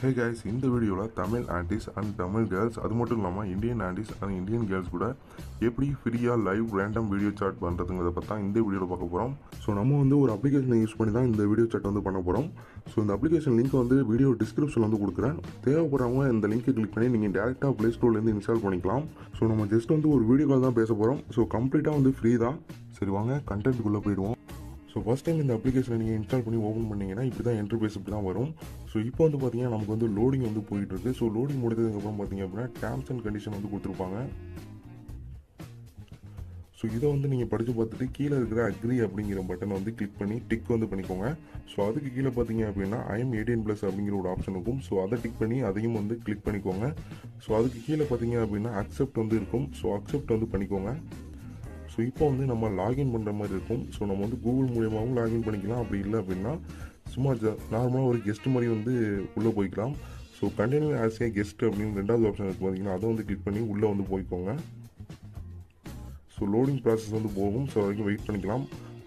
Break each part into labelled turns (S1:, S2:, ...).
S1: Hey guys, இந்த வீடியோவில் Tamil aunties and Tamil girls, அது மட்டும் இல்லாமல் Indian aunties and Indian girls கூட எப்படி ஃப்ரீயாக லைவ் ரேண்டம் வீடியோ சாட் பண்ணுறதுங்கிறத பற்றி தான் இந்த வீடியோவில் பார்க்க போகிறோம். ஸோ நம்ம வந்து ஒரு அப்ளிகேஷனை யூஸ் பண்ணி தான் இந்த வீடியோ சாட் வந்து பண்ண போகிறோம். ஸோ இந்த அப்ளிகேஷன் லிங்க் வந்து வீடியோ டிஸ்கிரிப்ஷனில் வந்து கொடுக்குறேன். தேவைப்படுறவங்க இந்த லிங்க்கை கிளிக் பண்ணி நீங்கள் டேரெக்டாக ப்ளே ஸ்டோர்லேருந்து இன்ஸ்டால் பண்ணிக்கலாம். ஸோ நம்ம ஜஸ்ட் வந்து ஒரு வீடியோ கால் தான் பேச போகிறோம். ஸோ கம்ப்ளீட்டாக வந்து ஃப்ரீ தான். சரி வாங்க கண்டென்ட்டுக்குள்ளே போயிடுவோம். ஸோ ஃபஸ்ட் டைம் இந்த அப்ளிகேஷனை நீங்கள் இன்ஸ்டால் பண்ணி ஓப்பன் பண்ணிங்கன்னா இப்படி தான் இன்டர்ஃபேஸ் இப்படி தான் வரும். ஸோ இப்போ வந்து பார்த்தீங்கன்னா நமக்கு வந்து லோடிங் வந்து போயிட்டுருக்கு. ஸோ லோடிங் முடிஞ்சதுக்கப்புறம் பார்த்தீங்க அப்படின்னா டேர்ம்ஸ் அண்ட் கண்டிஷன் வந்து கொடுத்துருப்பாங்க. ஸோ இதை வந்து நீங்கள் படித்து பார்த்துட்டு கீழே இருக்கிற அக்ரி அப்படிங்கிற பட்டனை வந்து கிளிக் பண்ணி டிக் வந்து பண்ணிக்கோங்க. ஸோ அதுக்கு கீழே பார்த்தீங்க அப்படின்னா ஐஎம் 18+ அப்படிங்கிற ஒரு ஆப்ஷன் இருக்கும். ஸோ அதை டிக் பண்ணி அதையும் வந்து கிளிக் பண்ணிக்கோங்க. ஸோ அதுக்கு கீழே பார்த்தீங்க அப்படின்னா அக்செப்ட் வந்து இருக்கும். ஸோ அக்செப்ட் வந்து பண்ணிக்கோங்க. ஸோ இப்போ வந்து நம்ம லாகின் பண்ணுற மாதிரி இருக்கும். ஸோ நம்ம வந்து கூகுள் மூலியமாகவும் லாகின் பண்ணிக்கலாம். அப்படி இல்லை அப்படின்னா சும்மா நார்மலாக ஒரு கெஸ்ட் மாதிரி வந்து உள்ளே போய்க்கலாம். So continue as a guest அப்படின்னு ரெண்டாவது ஆப்ஷன் இருக்குது பார்த்தீங்கன்னா, அதை வந்து கிளிக் பண்ணி உள்ளே வந்து போய்க்கோங்க. ஸோ லோடிங் ப்ராசஸ் வந்து போகும். ஸோ வரைக்கும் வெயிட் பண்ணிக்கலாம்.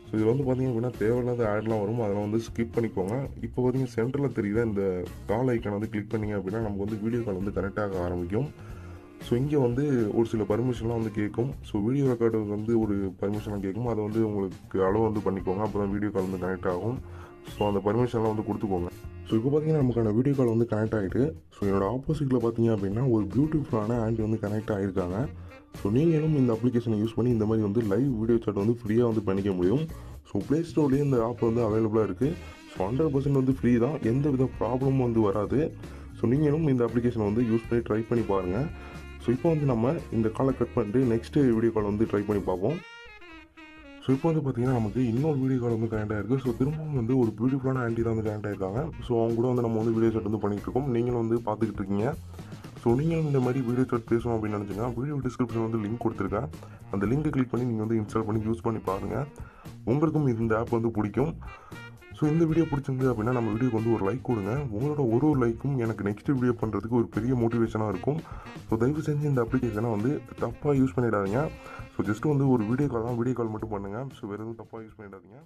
S1: ஸோ இது வந்து பார்த்திங்க அப்படின்னா தேவையில்லாத ஆட்லாம் வரும், அதெல்லாம் வந்து ஸ்கிப் பண்ணிக்கோங்க. இப்போ பார்த்தீங்கன்னா சென்டரில் தெரியுற இந்த கால் ஐக்கானை வந்து கிளிக் பண்ணிங்க அப்படின்னா நமக்கு வந்து வீடியோ கால் வந்து கனெக்ட் ஆக ஆரம்பிக்கும். ஸோ இங்கே வந்து ஒரு சில பர்மிஷன்லாம் வந்து கேட்கும். ஸோ வீடியோ ரெக்கார்டுக்கு வந்து ஒரு பர்மிஷன்லாம் கேட்கும். அதை வந்து உங்களுக்கு அளவு வந்து பண்ணிக்கோங்க. அப்போ தான் வீடியோ கால் வந்து கனெக்ட் ஆகும். ஸோ அந்த பர்மிஷன்லாம் வந்து கொடுத்துக்கோங்க. ஸோ இப்போ பார்த்தீங்கன்னா நமக்கான வீடியோ கால் வந்து கனெக்ட் ஆகிட்டு, ஸோ என்னோடய ஆப்போசிட்டில் பார்த்தீங்க அப்படின்னா ஒரு பியூட்டிஃபுல்லான ஆண்டி வந்து கனெக்ட் ஆகிருக்காங்க. ஸோ நீங்களும் இந்த அப்ளிகேஷனை யூஸ் பண்ணி இந்த மாதிரி வந்து லைவ் வீடியோ சாட் வந்து ஃப்ரீயாக வந்து பண்ணிக்க முடியும். ஸோ ப்ளே ஸ்டோர்லேயே இந்த ஆப் வந்து அவைலபிளாக இருக்குது. ஸோ 100% வந்து ஃப்ரீ தான், எந்த வித ப்ராப்ளமும் வந்து வராது. ஸோ நீங்களும் இந்த அப்ளிகேஷனை வந்து யூஸ் பண்ணி ட்ரை பண்ணி பாருங்கள். ஸோ இப்போ வந்து நம்ம இந்த காலை கட் பண்ணிட்டு நெக்ஸ்ட்டு வீடியோ கால் வந்து ட்ரை பண்ணி பார்ப்போம். ஸோ இப்போ வந்து பார்த்தீங்கன்னா நமக்கு இன்னொரு வீடியோ கால் வந்து கனெக்ட் ஆகிருக்கு. ஸோ திரும்பவும் வந்து ஒரு பியூட்டிஃபுல்லான ஆண்டி தான் வந்து கனெக்ட் ஆகிருக்காங்க. ஸோ அவங்க கூட வந்து நம்ம வந்து வீடியோ சாட் வந்து பண்ணிகிட்டு இருக்கோம். நீங்களும் வந்து பார்த்துக்கிட்டு இருக்கீங்க. ஸோ நீங்களும் இந்த மாதிரி வீடியோ சாட் பேசணும் அப்படின்னு நினச்சிங்கன்னா வீடியோ டிஸ்கிரிப்ஷன் வந்து லிங்க் கொடுத்துருக்கேன். அந்த லிங்கை கிளிக் பண்ணி நீங்கள் வந்து இன்ஸ்டால் பண்ணி யூஸ் பண்ணி பாருங்கள். உங்களுக்கும் இந்த ஆப் வந்து பிடிக்கும். ஸோ இந்த வீடியோ பிடிச்சிருந்து அப்படின்னா நம்ம வீடியோக்கு வந்து ஒரு லைக் கொடுங்க. உங்களோட ஒரு லைக்கும் எனக்கு நெக்ஸ்ட் வீடியோ பண்ணுறதுக்கு ஒரு பெரிய மோட்டிவேஷனாக இருக்கும். ஸோ தயவு செஞ்சு இந்த அப்ளிகேஷனை வந்து தப்பாக யூஸ் பண்ணிடாதீங்க. ஸோ ஜஸ்ட் வந்து ஒரு வீடியோ கால் தான், வீடியோ கால் மட்டும் பண்ணுங்கள். ஸோ வேறு எதுவும் தப்பாக யூஸ் பண்ணிடாதீங்க.